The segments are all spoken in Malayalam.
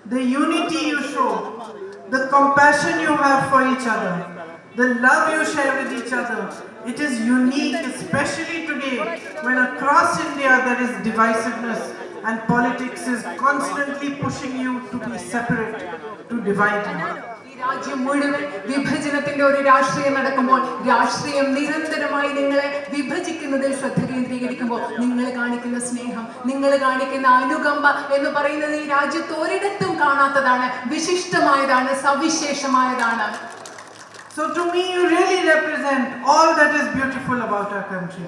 the unity you show, the compassion you have for each other, the love you share with each other. It is unique, especially today when across India there is divisiveness and politics is constantly pushing you to be separate, to divide you. രാജ്യം മുഴുവൻ വിഭജനത്തിന്റെ ഒരു രാഷ്ട്രീയം നടക്കുമ്പോൾ, രാഷ്ട്രീയം നിരന്തരമായി നിങ്ങളെ വിഭജിക്കുന്നതിൽ ശ്രദ്ധ കേന്ദ്രീകരിക്കുമ്പോൾ, നിങ്ങൾ കാണിക്കുന്ന സ്നേഹം, നിങ്ങൾ കാണിക്കുന്ന അനുകമ്പ എന്ന് പറയുന്നത് ഈ രാജ്യത്ത് ഒരിടത്തും കാണാത്തതാണ്, വിശിഷ്ടമായതാണ്, സവിശേഷമായതാണ്. So to me you really represent all that is beautiful about our country.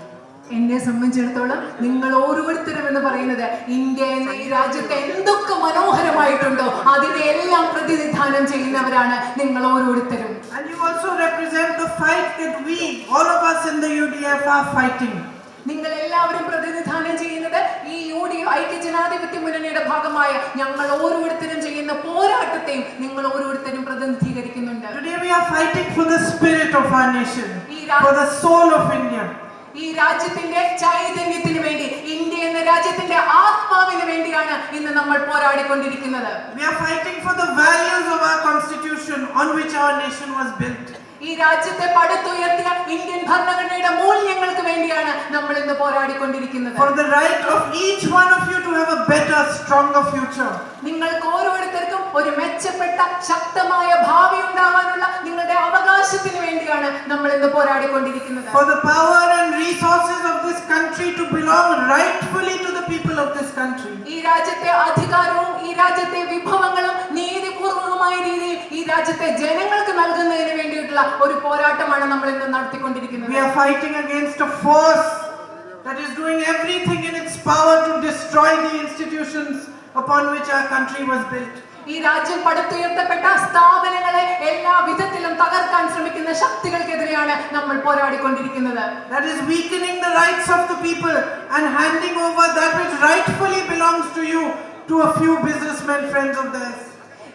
എന്നെ സംബന്ധിച്ചിടത്തോളം നിങ്ങൾ ഓരോരുത്തരും എന്ന് പറയുന്നത് ഇന്ത്യ എന്ന ഈ രാജ്യത്തെ എന്തൊക്കെ മനോഹരമായിട്ടുണ്ടോ അതിനെല്ലാം പ്രതിനിധാനം ചെയ്യുന്നവരാണ് നിങ്ങൾ ഓരോരുത്തരും. And you also represent the fight that we, all of us in the UDF, are fighting. നിങ്ങൾ എല്ലാവരും പ്രതിനിധാനം ചെയ്യുന്നത് ഈ UDF ഐക്യജനാധിപത്യ മുന്നണിയുടെ ഭാഗമായ ഞങ്ങൾ ഓരോരുത്തരും ചെയ്യുന്ന പോരാട്ടത്തെയും നിങ്ങൾ ഓരോരുത്തരും പ്രതിനിധീകരിക്കുന്നുണ്ട്. Today we are fighting for the spirit of our nation, for the soul of India. ഈ രാജ്യത്തിന്റെ ചൈതന്യത്തിന് വേണ്ടി, ഇന്ത്യ എന്ന രാജ്യത്തിന്റെ ആത്മാവിന് വേണ്ടിയാണ് ഇന്ന് നമ്മൾ പോരാടിക്കൊണ്ടിരിക്കുന്നത്. We are fighting for the values of our constitution on which our nation was built. ഈ രാജ്യത്തെ പടുത്തുയർത്തിയ ഇന്ത്യൻ ഭരണഘടനയുടെ മൂല്യങ്ങൾക്ക് വേണ്ടിയാണ് നമ്മൾ ഇന്ന് പോരാടിക്കൊണ്ടിരിക്കുന്നത്. For the right of each one of you to have a better, stronger future. നിങ്ങൾക്ക് ഓരോരുത്തർക്കും ഒരു മെച്ചപ്പെട്ട ശക്തമായ ഭാവി ഉണ്ടാവാനുള്ള നിങ്ങളുടെ അവകാശത്തിന് വേണ്ടിയാണ് നമ്മൾ ഇന്ന് പോരാടിക്കൊണ്ടിരിക്കുന്നത്. For the power and resources of this country to belong rightfully to the people of this country. ഈ രാജ്യത്തെ അധികാരവും ഈ രാജ്യത്തെ വിഭവങ്ങളും നീതിപൂർവകമായ രീതിയിൽ ഈ രാജ്യത്തെ ജനങ്ങൾക്ക് നൽകുന്നതിന് വേണ്ടിയിട്ടുള്ള ഒരു പോരാട്ടമാണ് നമ്മൾ ഇന്ന് നടത്തിക്കൊണ്ടിരിക്കുന്നത്. We are fighting against a force that is doing everything in its power to destroy the institutions upon which our country was built. ഈ രാജ്യം പടുത്തുയർത്തപ്പെട്ട സ്ഥാപനങ്ങളെ എല്ലാ വിധത്തിലും തകർക്കാൻ ശ്രമിക്കുന്ന ശക്തികൾക്കെതിരെയാണ് നമ്മൾ പോരാടിക്കൊണ്ടിരിക്കുന്നത്. That is weakening the rights of the people and handing over that which rightfully belongs to you to a few businessmen friends of theirs.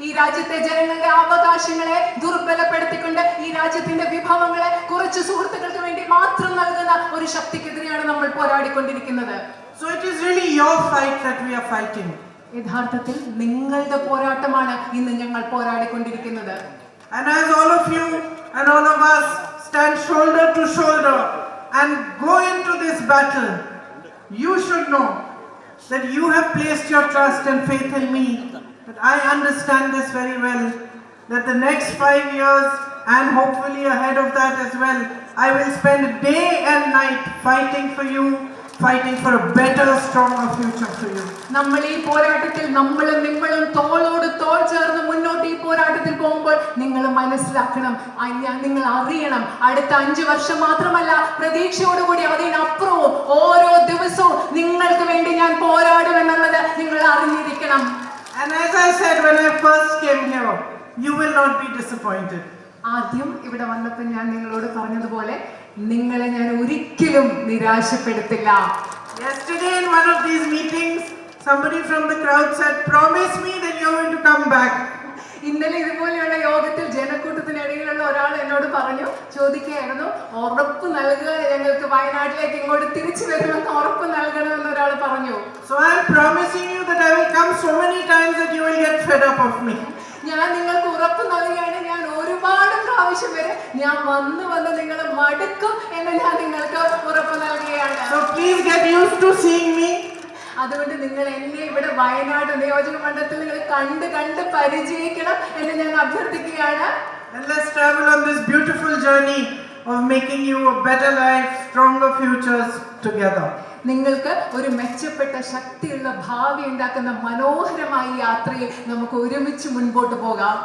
ഈ രാജ്യത്തെ ജനങ്ങളുടെ അവകാശങ്ങളെ ദുർബലപ്പെടുത്തിക്കൊണ്ട് ഈ രാജ്യത്തിന്റെ വിഭവങ്ങളെ കുറച്ച് സുഹൃത്തുക്കൾക്ക് വേണ്ടി മാത്രം നൽകുന്ന ഒരു ശക്തിക്കെതിരെയാണ് നമ്മൾ പോരാടിക്കൊണ്ടിരിക്കുന്നത്. So it is really your fight that we are fighting. യഥാർത്ഥത്തിൽ നിങ്ങളുടെ പോരാട്ടമാണ് ഇന്ന് ഞങ്ങൾ പോരാടിക്കൊണ്ടിരിക്കുന്നത്. And as all of you and all of us stand shoulder to shoulder and go into this battle, you should know that you have placed your trust and faith in me. But I understand this very well, that the next 5 years and hopefully ahead of that as well, I will spend day and night fighting for you, fighting for a better, stronger future for you. നമ്മൾ ഈ പോരാട്ടത്തിൽ നമ്മളും നിങ്ങളും തോളോട് തോൾ ചേർന്ന് മുന്നോട്ട് ഈ പോരാട്ടത്തിൽ പോകുമ്പോൾ നിങ്ങൾ മനസ്സിലാക്കണം, നിങ്ങൾ അറിയണം, അടുത്ത 5 വർഷം മാത്രമല്ല പ്രതീക്ഷയോടുകൂടി അതിനപ്പുറവും ഓരോ ദിവസവും നിങ്ങൾക്ക് വേണ്ടി ഞാൻ പോരാടും എന്നുള്ളത് നിങ്ങൾ അറിഞ്ഞിരിക്കണം. And as I said when I first came here, you will not be disappointed. ആദ്യം ഇവിടെ വന്നപ്പോൾ ഞാൻ നിങ്ങളോട് പറഞ്ഞതുപോലെ നിങ്ങളെ ഞാൻ ഒരിക്കലും നിരാശപ്പെടുത്തില്ല. Yesterday in one of these meetings, somebody from the crowd said, "Promise me that you are going to come back." ഇന്നലെ ഇതുപോലെയുള്ള യോഗത്തിൽ ജനക്കൂട്ടത്തിനിടയിലുള്ള ഒരാൾ എന്നോട് പറഞ്ഞു, ചോദിക്കുകയായിരുന്നു, ഉറപ്പ് നൽകുക, ഞങ്ങൾക്ക് വയനാട്ടിലേക്ക് ഇങ്ങോട്ട് തിരിച്ചു വരുമെന്ന് ഉറപ്പ് നൽകണമെന്ന് ഒരാൾ പറഞ്ഞു. So I am promising you that I will come so many times that you will get fed up of me. ഞാൻ നിങ്ങൾക്ക് ഉറപ്പ് നൽകുകയാണ്, ഞാൻ ഒരുപാട് പ്രാവശ്യം വരെ ഞാൻ വന്ന് നിങ്ങൾ മടുക്കും എന്ന് ഞാൻ നിങ്ങൾക്ക് ഉറപ്പ് നൽകുകയാണ്. So please get used to seeing me. അതുകൊണ്ട് നിങ്ങൾ എന്നെ ഇവിടെ വയനാട് നിയോജക മണ്ഡലത്തിൽ നിങ്ങൾ കണ്ട് പരിചയിക്കണം എന്ന് ഞാൻ അഭ്യർത്ഥിക്കുകയാണ്. And let's travel on this beautiful journey of making you a better life, stronger futures together. നിങ്ങൾക്ക് ഒരു മെച്ചപ്പെട്ട ശക്തിയുള്ള ഭാവി ഉണ്ടാക്കുന്ന മനോഹരമായ യാത്രയിൽ നമുക്ക് ഒരുമിച്ച് മുൻപോട്ട് പോകാം.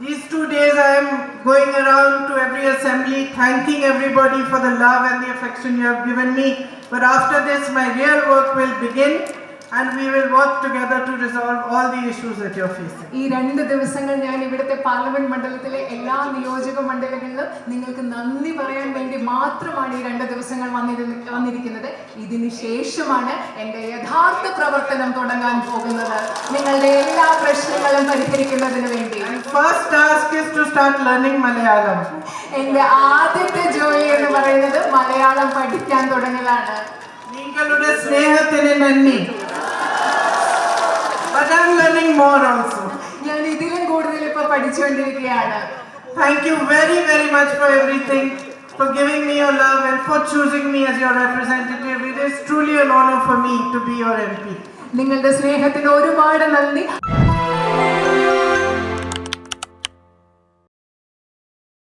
These 2 days I am going around to every assembly thanking everybody for the love and the affection you have given me. But after this my real work will begin and we will work together to resolve all the issues that you are facing. ഈ 2 ദിവസങ്ങൾ ഞാൻ ഇവിടുത്തെ പാർലമെന്റ് മണ്ഡലത്തിലെ എല്ലാ നിയോജക മണ്ഡലങ്ങളിലും നിങ്ങൾക്ക് നന്ദി പറയാൻ വേണ്ടി മാത്രമാണ് ഈ 2 ദിവസങ്ങൾ വന്നിരിക്കുന്നത്. ഇതിന് ശേഷമാണ് എൻ്റെ യഥാർത്ഥ പ്രവർത്തനം തുടങ്ങാൻ പോകുന്നത്, നിങ്ങളുടെ എല്ലാ പ്രശ്നങ്ങളും പരിഹരിക്കുന്നതിന് വേണ്ടി. First task is to start learning Malayalam. എൻ്റെ ആദ്യത്തെ ജോലി എന്ന് പറയുന്നത് മലയാളം പഠിക്കാൻ തുടങ്ങലാണ്. നിങ്ങളുടെ സ്നേഹത്തിന് നന്ദി. But I am learning more also. ഞാൻ ഇതിലും കൂടുതൽ ഇപ്പൊ പഠിച്ചുകൊണ്ടിരിക്കുകയാണ്. Thank you very, very much for everything, for giving me your love and for choosing me as your representative. It is truly an honor for me to be your MP. നിങ്ങളുടെ സ്നേഹത്തിന് ഒരുപാട് നന്ദി.